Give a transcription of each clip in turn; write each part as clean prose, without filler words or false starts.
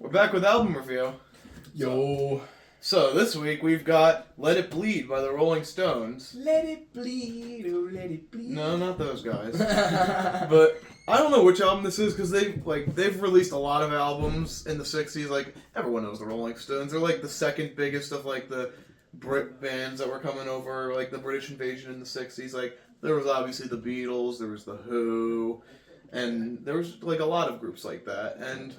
We're back with album review. Yo. So this week we've got "Let It Bleed" by the Rolling Stones. Let it bleed, oh let it bleed. No, not those guys. But I don't know which album this is because they've released a lot of albums in the '60s. Like everyone knows the Rolling Stones. They're like the second biggest of like the Brit bands that were coming over, like the British invasion in the '60s. Like there was obviously the Beatles, there was the Who, and there was like a lot of groups like that. And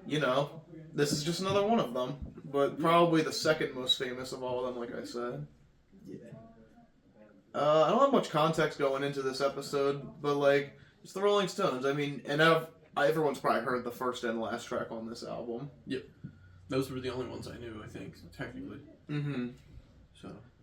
you know, this is just another one of them. But probably the second most famous of all of them, like I said. Yeah. I don't have much context going into this episode, but like, it's the Rolling Stones. I mean, and everyone's probably heard the first and last track on this album. Yep. Those were the only ones I knew, I think, technically. Mm-hmm.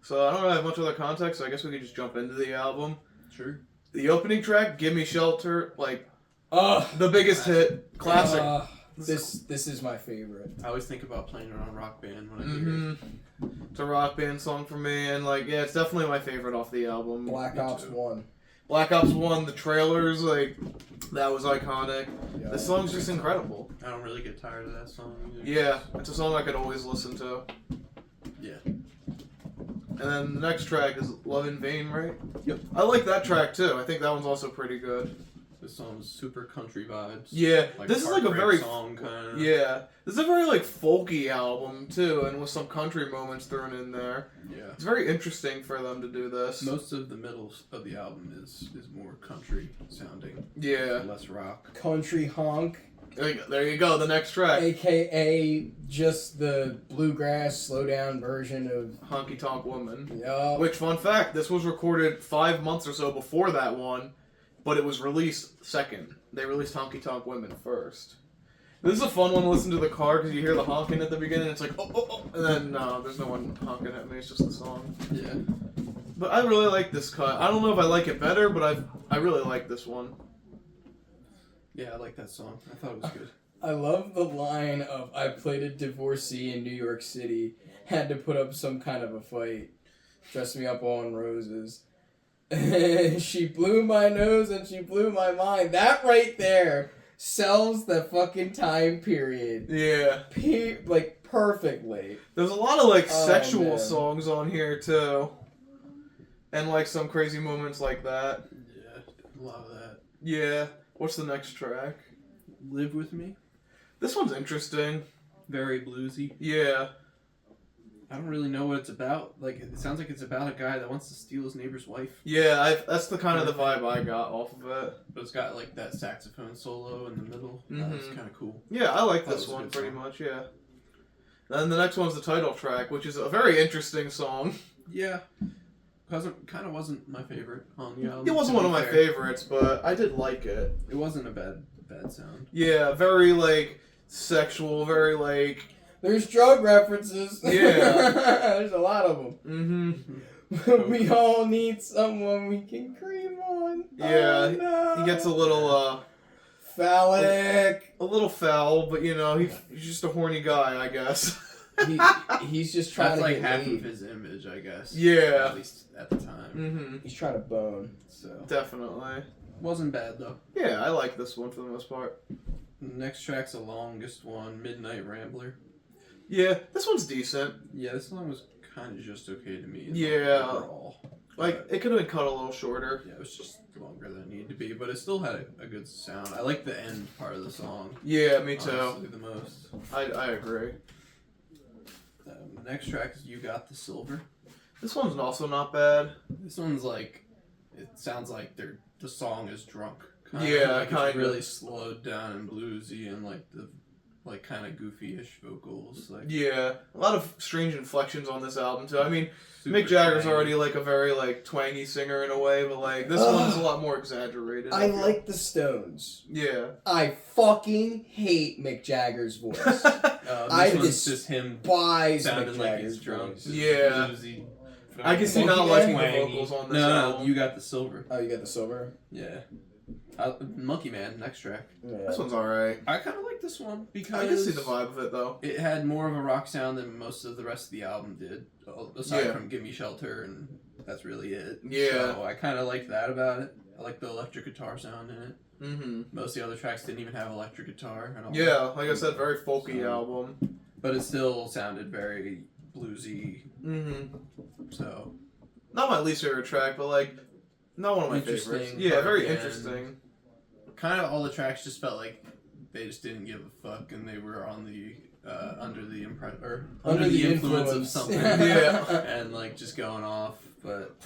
So I don't really have much other context, so I guess we could just jump into the album. Sure. The opening track, "Gimme Shelter," like, the biggest hit, classic. This is my favorite. I always think about playing it on Rock Band when I hear it. It's a Rock Band song for me, and like, yeah, it's definitely my favorite off the album. Black Ops 1. Black Ops 1, the trailers, like, that was iconic. Yeah. The song's just incredible. I don't really get tired of that song either. Yeah, it's a song I could always listen to. Yeah. And then the next track is "Love in Vain," right? Yep. I like that track too. I think that one's also pretty good. This song's super country vibes. Yeah, Like this is like a very song kind of. yeah. This is a very like folky album too, and with some country moments thrown in there. Yeah. It's very interesting for them to do this. Most of the middle of the album is more country sounding. Yeah. Less rock. Country honk, There you go. The next track, aka just the bluegrass slow down version of "Honky Tonk Woman." yeah. Which, fun fact, this was recorded 5 months or so before that one, but it was released second. They released "Honky Tonk Women" first. This is a fun one to listen to the car because you hear the honking at the beginning. It's like, oh, oh, oh. And then, no, there's no one honking at me. It's just the song. Yeah. But I really like this cut. I don't know if I like it better, but I really like this one. Yeah, I like that song. I thought it was good. I love the line of "I played a divorcee in New York City, had to put up some kind of a fight, dressed me up all in roses. She blew my nose and she blew my mind." That right there sells the fucking time period. Yeah. Like perfectly. There's a lot of, like, Oh, sexual man. songs on here, too. And, like, some crazy moments like that. Yeah, a lot of that. Yeah. What's the next track? Live With Me. This one's interesting. Very bluesy. Yeah. I don't really know what it's about. Like, it sounds like it's about a guy that wants to steal his neighbor's wife. Yeah, that's the kind of the vibe I got off of it. But it's got, like, that saxophone solo in the middle. That's Mhm. kind of cool. Yeah, I like That this was a one good pretty song. much, yeah. Then the next one's the title track, which is a very interesting song. Yeah. Kind of wasn't my favorite on the album. It wasn't to one of be my fair. favorites, but I did like it. It wasn't a bad sound. Yeah, very, like, sexual, very, like... There's drug references. Yeah. There's a lot of them. Mm-hmm. We all need someone we can cream on. Yeah, Oh, no. He gets a little phallic. foul, but, you know, he's just a horny guy, I guess. He's just trying That's to like get half laid. of his image, I guess. Yeah. At least at the time. Mm-hmm. He's trying to bone. So Definitely. wasn't bad though. Yeah, I like this one for the most part. The next track's the longest one, Midnight Rambler. Yeah, this one's decent. Yeah, this song was kind of just okay to me. Yeah. Overall. Like, it could have been cut a little shorter. Yeah, it was just longer than it needed to be, but it still had a good sound. I like the end part of the song. Yeah, me too. Honestly, the most. I agree. The next track is You Got the Silver. This one's also not bad. This one's like, it sounds like the song is drunk. Yeah, like kinda. It's really slowed down and bluesy and like the kind of goofy-ish vocals. Like Yeah, a lot of strange inflections on this album too. I mean, super Mick Jagger's twangy. already like a very like twangy singer in a way, but like this one's a lot more exaggerated. I feel. like the Stones. Yeah. I fucking hate Mick Jagger's voice. This I one's just him Buys sounding Mick like Jagger's he's drunk. voice. Yeah. Bluesy. I can see not Monkey liking Man? the vocals on this No, album. You Got the Silver. Oh, you got the silver? Yeah. Monkey Man, next track. Yeah. This one's alright. I kind of like this one because I can see the vibe of it though. it had more of a rock sound than most of the rest of the album did, aside Yeah. from Gimme Shelter, and that's really it. Yeah. So I kind of liked that about it. I like the electric guitar sound in it. Mm-hmm. Most of the other tracks didn't even have electric guitar at all. Yeah, like I said, very folky So- album. But it still sounded very bluesy. Mm-hmm. So Not my least favorite track, but like not one of my favorites. Interesting Yeah, part very at the end. interesting. kind of all the tracks just felt like they just didn't give a fuck and they were on the under the under the influence of something. Yeah. And like just going off. But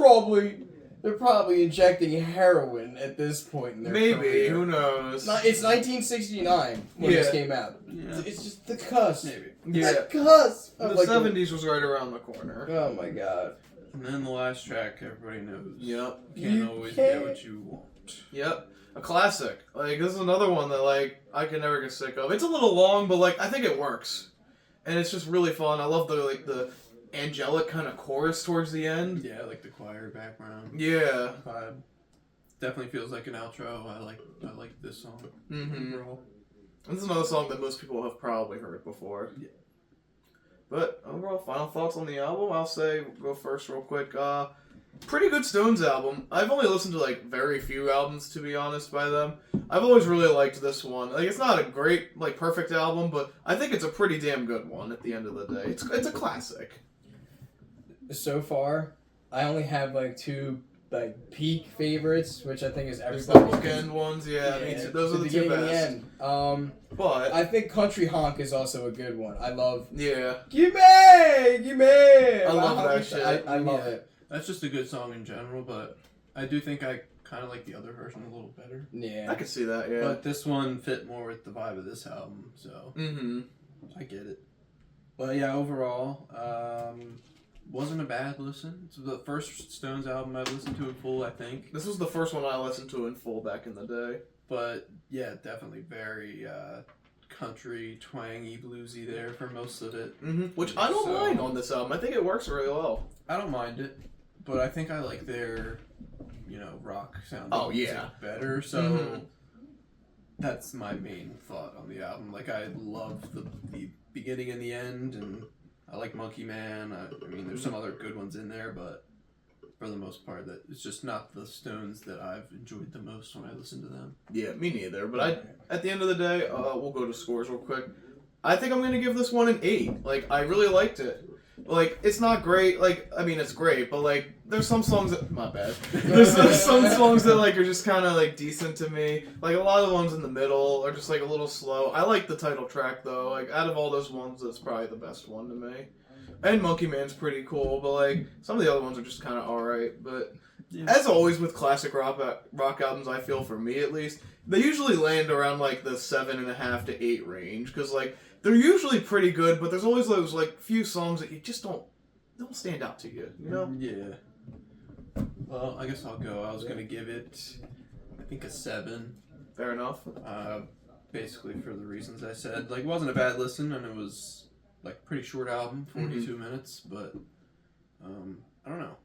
They're probably injecting heroin at this point in their Maybe, career. who knows? It's 1969 when this Yeah. came out. yeah, It's just the cusp. maybe. Yeah. The cusp. The of, like, 70s was right around the corner. Oh my god. And then the last track, everybody knows. Yep. Can't You always can't- get what you want. Yep. A classic. Like, this is another one that, like, I can never get sick of. It's a little long, but, like, I think it works. And it's just really fun. I love the angelic kind of chorus towards the end. Yeah, like the choir background Yeah. vibe. Definitely feels like an outro. I like this song Mm-hmm. overall. This is another song that most people have probably heard before. Yeah. But overall, final thoughts on the album, I'll say, go first real quick. Pretty good Stones album. I've only listened to, like, very few albums, to be honest, by them. I've always really liked this one. Like, it's not a great, like, perfect album, but I think it's a pretty damn good one at the end of the day. It's a classic. So far, I only have like two like peak favorites, which I think is There's the everybody's. bookend ones, yeah, me too. Those the are the two beginning and the best. end. But, I think Country Honk is also a good one. I love. yeah. Give me. I love that shit. I love Yeah. it. That's just a good song in general, but I do think I kind of like the other version a little better. Yeah. I can see that, yeah. But this one fit more with the vibe of this album, so Mm-hmm. I get it. But yeah, overall, wasn't a bad listen. It's the first Stones album I've listened to in full, I think. This was the first one I listened to in full back in the day. But yeah, definitely very country, twangy, bluesy there for most of it. Mm-hmm. Which I don't So- mind on this album. I think it works really well. I don't mind it, but I think I like their, rock sound Oh, yeah. better. So Mhm. that's my main thought on the album. Like I love the beginning and the end, and I like Monkey Man. I mean, there's some other good ones in there, but for the most part, that it's just not the Stones that I've enjoyed the most when I listen to them. Yeah, me neither. But at the end of the day, we'll go to scores real quick. I think I'm going to give this one an 8. Like, I really liked it. Like, it's not great. Like, I mean, it's great, but, like, there's some songs that... My bad. There's some songs that, like, are just kind of, like, decent to me. Like, a lot of the ones in the middle are just, like, a little slow. I like the title track, though. Like, out of all those ones, that's probably the best one to me. And Monkey Man's pretty cool, but, like, some of the other ones are just kind of alright. But, Yeah. as always with classic rock albums, I feel, for me at least, they usually land around, like, the 7.5 to 8 range. Because, like, they're usually pretty good, but there's always those, like, few songs that you just don't stand out to you, you know? Yeah. Well, I guess I'll go. I was gonna give it, I think, a 7. Fair enough. Basically for the reasons I said. Like, it wasn't a bad listen, and it was like pretty short album, 42 minutes. But I don't know.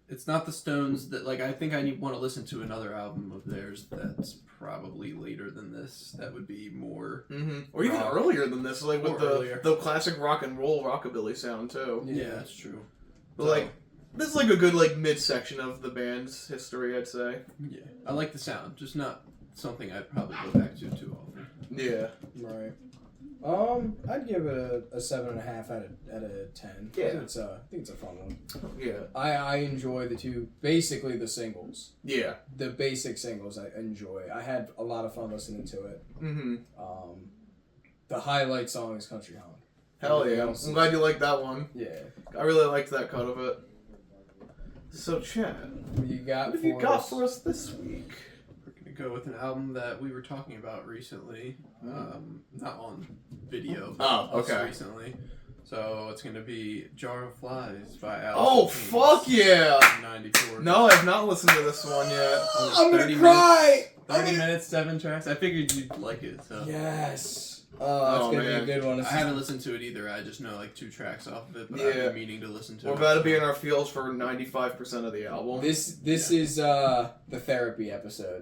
It's not the Stones that like I think I want to listen to another album of theirs that's probably later than this. That would be more. Mm-hmm. Or even earlier than this, like, with Or the earlier. classic rock and roll rockabilly sound, too. Yeah, that's true. But, like, this is, like, a good, like, midsection of the band's history, I'd say. Yeah, I like the sound, just not something I'd probably go back to too often. Yeah. Right. I'd give it a 7.5 out of 10. Yeah. I think it's a fun one. Yeah. I enjoy basically the singles. Yeah. The basic singles I enjoy. I had a lot of fun listening to it. Mm-hmm. The highlight song is Country Honk. Hell Everything yeah. else I'm is- glad you liked that one. Yeah. I really liked that cut of it. So, Chad, What you got what have for you got us? for us this week? We're gonna go with an album that we were talking about recently, not on video. Oh, but okay. Recently, so it's gonna be "Jar of Flies" by Alice. Oh, in Chains, fuck yeah! 94. No, I've not listened to this one yet. Only I'm 30 gonna cry! Minutes, 30 minutes, 7 tracks. I figured you'd like it. So Yes. It's Oh, gonna man. be a good one. I haven't listened to it either. I just know like 2 tracks off of it, but I've Yeah. been meaning to listen to We're it. about to be in our fields for 95% of the album. This is the therapy episode.